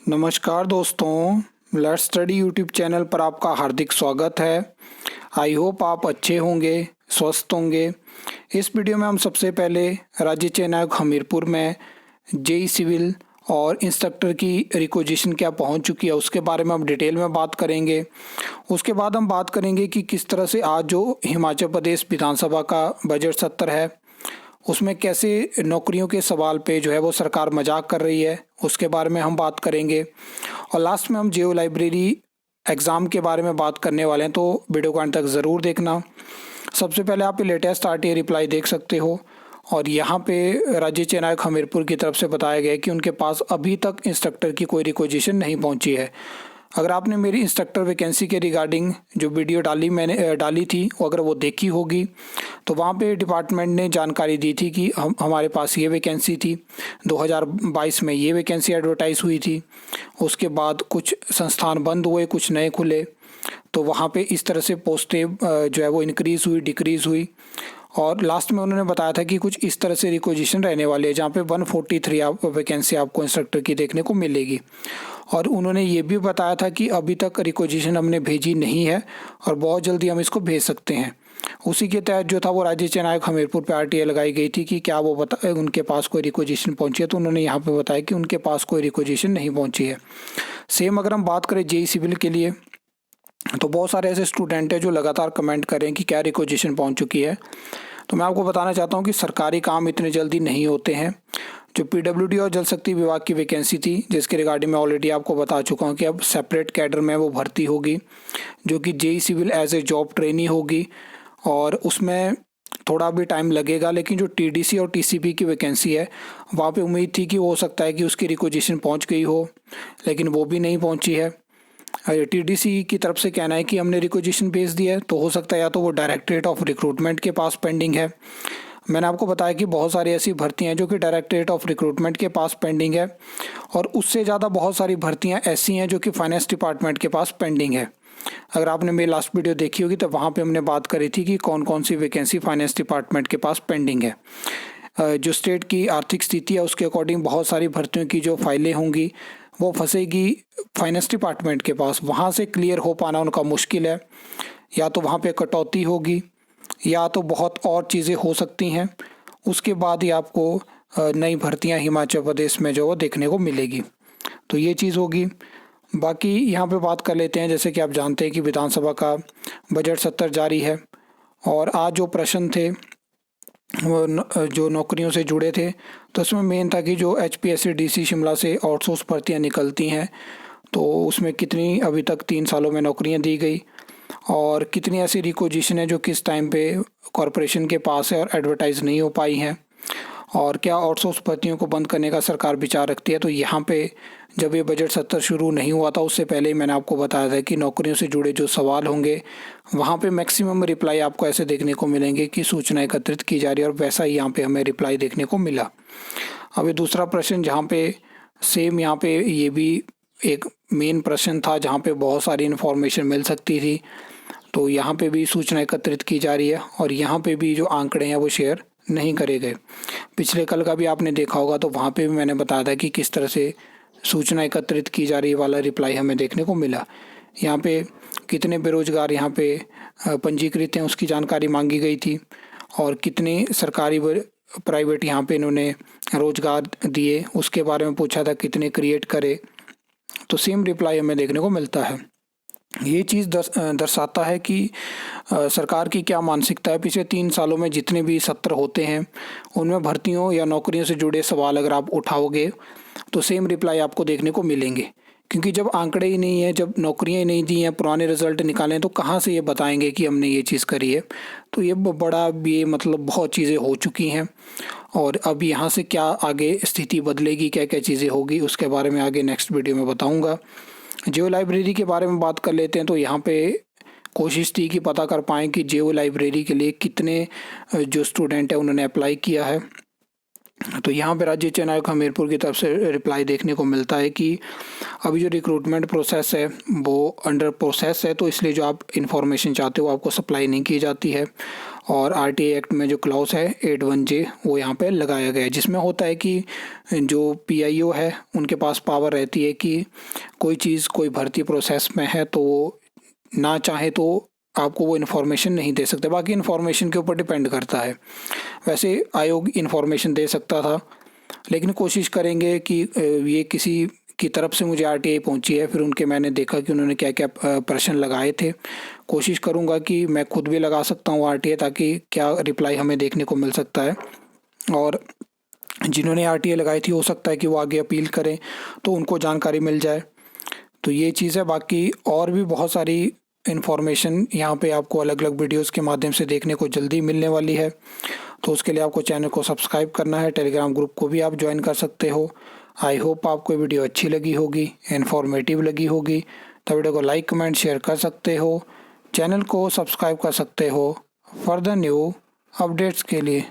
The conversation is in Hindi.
नमस्कार दोस्तों, लेट्स स्टडी यूट्यूब चैनल पर आपका हार्दिक स्वागत है। आई होप आप अच्छे होंगे, स्वस्थ होंगे। इस वीडियो में हम सबसे पहले राज्य चयन आयोग हमीरपुर में जेई सिविल और इंस्ट्रक्टर की रिक्वेजिशन क्या पहुंच चुकी है उसके बारे में हम डिटेल में बात करेंगे। उसके बाद हम बात करेंगे कि किस तरह से आज जो हिमाचल प्रदेश विधानसभा का बजट सत्र है उसमें कैसे नौकरियों के सवाल पे जो है वो सरकार मजाक कर रही है, उसके बारे में हम बात करेंगे। और लास्ट में हम जियो लाइब्रेरी एग्ज़ाम के बारे में बात करने वाले हैं, तो वीडियो को अंत तक ज़रूर देखना। सबसे पहले आप लेटेस्ट आरटीआई रिप्लाई देख सकते हो और यहाँ पे राज्य चयन आयोग हमीरपुर की तरफ से बताया गया है कि उनके पास अभी तक इंस्ट्रक्टर की कोई रिक्वेजिशन नहीं पहुँची है। अगर आपने मेरी इंस्ट्रक्टर वैकेंसी के रिगार्डिंग जो वीडियो मैंने डाली थी अगर वो देखी होगी तो वहाँ पे डिपार्टमेंट ने जानकारी दी थी कि हमारे पास ये वैकेंसी थी, 2022 में ये वैकेंसी एडवर्टाइज हुई थी। उसके बाद कुछ संस्थान बंद हुए, कुछ नए खुले, तो वहाँ पे इस तरह से पोस्टें जो है वो इंक्रीज़ हुई, डिक्रीज़ हुई। और लास्ट में उन्होंने बताया था कि कुछ इस तरह से रिक्वेजिशन रहने वाली है जहाँ पे 143 वैकेंसी आपको इंस्ट्रक्टर की देखने को मिलेगी। और उन्होंने ये भी बताया था कि अभी तक रिक्वेजिशन हमने भेजी नहीं है और बहुत जल्दी हम इसको भेज सकते हैं। उसी के तहत जो था वो राज्य चयन आयोग हमीरपुर पे आरटीआई लगाई गई थी कि क्या वो उनके पास कोई रिक्वेजिशन पहुंची है, तो उन्होंने यहाँ पे बताया कि उनके पास कोई रिक्वेजिशन नहीं पहुंची है। सेम अगर हम बात करें जेई सिविल के लिए तो बहुत सारे ऐसे स्टूडेंट हैं जो लगातार कमेंट कर रहे हैं कि क्या रिक्वेजिशन पहुंच चुकी है। तो मैं आपको बताना चाहता हूं कि सरकारी काम इतने जल्दी नहीं होते हैं। जो पीडब्ल्यूडी और जल शक्ति विभाग की वैकेंसी थी जिसके रिगार्डिंग मैं ऑलरेडी आपको बता चुका हूं कि अब सेपरेट कैडर में वो भर्ती होगी जो कि JE civil as a job trainee होगी और उसमें थोड़ा भी टाइम लगेगा। लेकिन जो टीडीसी और टीसीपी की वैकेंसी है वहाँ पे उम्मीद थी कि हो सकता है कि उसकी रिक्वेजिशन पहुँच गई हो, लेकिन वो भी नहीं पहुँची है। टीडीसी की तरफ से कहना है कि हमने रिक्वेजिशन भेज दिया है, तो हो सकता है या तो वो डायरेक्टरेट ऑफ रिक्रूटमेंट के पास पेंडिंग है। मैंने आपको बताया कि बहुत सारी ऐसी भर्तियां हैं जो कि डायरेक्टरेट ऑफ रिक्रूटमेंट के पास पेंडिंग है और उससे ज़्यादा बहुत सारी भर्तियां ऐसी हैं जो कि फाइनेंस डिपार्टमेंट के पास पेंडिंग है। अगर आपने मेरी लास्ट वीडियो देखी होगी तो वहाँ पे हमने बात करी थी कि कौन कौन सी वैकेंसी फाइनेंस डिपार्टमेंट के पास पेंडिंग है। जो स्टेट की आर्थिक स्थिति है उसके अकॉर्डिंग बहुत सारी भर्तियों की जो फाइलें होंगी वो फंसेगी फाइनेंस डिपार्टमेंट के पास, वहाँ से क्लियर हो पाना उनका मुश्किल है। या तो वहाँ पे कटौती होगी या तो बहुत और चीज़ें हो सकती हैं, उसके बाद ही आपको नई भर्तियाँ हिमाचल प्रदेश में जो वो देखने को मिलेगी। तो ये चीज़ होगी। बाकी यहाँ पे बात कर लेते हैं, जैसे कि आप जानते हैं कि विधानसभा का बजट सत्र जारी है और आज जो प्रश्न थे वो जो नौकरियों से जुड़े थे तो उसमें मेन था कि जो एचपीएससी डीसी शिमला से आउटसोर्स भर्तियाँ निकलती हैं तो उसमें कितनी अभी तक 3 सालों में नौकरियां दी गई और कितनी ऐसी रिक्वेजिशन है जो किस टाइम पे कॉरपोरेशन के पास है और एडवर्टाइज़ नहीं हो पाई हैं, और क्या आउटसोर्स भर्तियों को बंद करने का सरकार विचार रखती है। तो यहाँ पे जब ये बजट सत्र शुरू नहीं हुआ था उससे पहले ही मैंने आपको बताया था कि नौकरियों से जुड़े जो सवाल होंगे वहाँ पे मैक्सिमम रिप्लाई आपको ऐसे देखने को मिलेंगे कि सूचना एकत्रित की जा रही है और वैसा ही यहाँ पे हमें रिप्लाई देखने को मिला। अभी दूसरा प्रश्न जहाँ पे सेम यहाँ पे ये भी एक मेन प्रश्न था जहाँ पे बहुत सारी इन्फॉर्मेशन मिल सकती थी, तो यहाँ पे भी सूचना एकत्रित की जा रही है और यहाँ पे भी जो आंकड़े हैं वो शेयर नहीं करे गए। पिछले कल का भी आपने देखा होगा तो वहाँ पे भी मैंने बताया था कि किस तरह से सूचना एकत्रित की जा रही वाला रिप्लाई हमें देखने को मिला। यहाँ पे कितने बेरोजगार यहाँ पे पंजीकृत हैं उसकी जानकारी मांगी गई थी और कितने सरकारी प्राइवेट यहाँ पे इन्होंने रोजगार दिए उसके बारे में पूछा था, कितने क्रिएट करे, तो सेम रिप्लाई हमें देखने को मिलता है। ये चीज़ दर्शाता है कि सरकार की क्या मानसिकता है। पिछले 3 सालों में जितने भी सत्र होते हैं उनमें भर्तियों या नौकरियों से जुड़े सवाल अगर आप उठाओगे तो सेम रिप्लाई आपको देखने को मिलेंगे, क्योंकि जब आंकड़े ही नहीं है, जब नौकरियां ही नहीं दी हैं, पुराने रिजल्ट निकालें तो कहाँ से ये बताएंगे कि हमने ये चीज़ करी है। तो ये बड़ा ये मतलब बहुत चीज़ें हो चुकी हैं और अब यहाँ से क्या आगे स्थिति बदलेगी, क्या क्या चीज़ें होगी उसके बारे में आगे नेक्स्ट वीडियो में बताऊँगा। जियो लाइब्रेरी के बारे में बात कर लेते हैं। तो यहाँ पे कोशिश थी कि पता कर पाएँ कि जियो लाइब्रेरी के लिए कितने जो स्टूडेंट है उन्होंने अप्लाई किया है। तो यहाँ पे राज्य चयन आयोग हमीरपुर की तरफ से रिप्लाई देखने को मिलता है कि अभी जो रिक्रूटमेंट प्रोसेस है वो अंडर प्रोसेस है, तो इसलिए जो आप इन्फॉर्मेशन चाहते हो आपको सप्लाई नहीं की जाती है और आरटीआई एक्ट में जो क्लॉज है 81J वो यहाँ पे लगाया गया है, जिसमें होता है कि जो पीआईओ है उनके पास पावर रहती है कि कोई चीज़ कोई भर्ती प्रोसेस में है तो वो ना चाहे तो आपको वो इन्फॉर्मेशन नहीं दे सकते। बाकी इन्फॉर्मेशन के ऊपर डिपेंड करता है। वैसे आयोग इन्फॉर्मेशन दे सकता था, लेकिन कोशिश करेंगे कि ये किसी की तरफ से मुझे आरटीआई पहुंची है, फिर उनके मैंने देखा कि उन्होंने क्या क्या प्रश्न लगाए थे। कोशिश करूंगा कि मैं खुद भी लगा सकता हूँ आरटीआई, ताकि क्या रिप्लाई हमें देखने को मिल सकता है। और जिन्होंने आरटीआई लगाई थी हो सकता है कि वो आगे अपील करें तो उनको जानकारी मिल जाए। तो ये चीज़ है। बाकी और भी बहुत सारी इन्फॉर्मेशन यहाँ पे आपको अलग अलग वीडियोस के माध्यम से देखने को जल्दी मिलने वाली है। तो उसके लिए आपको चैनल को सब्सक्राइब करना है, टेलीग्राम ग्रुप को भी आप ज्वाइन कर सकते हो। आई होप आपको वीडियो अच्छी लगी होगी, इन्फॉर्मेटिव लगी होगी। तो वीडियो को लाइक कमेंट शेयर कर सकते हो, चैनल को सब्सक्राइब कर सकते हो फर्दर न्यू अपडेट्स के लिए।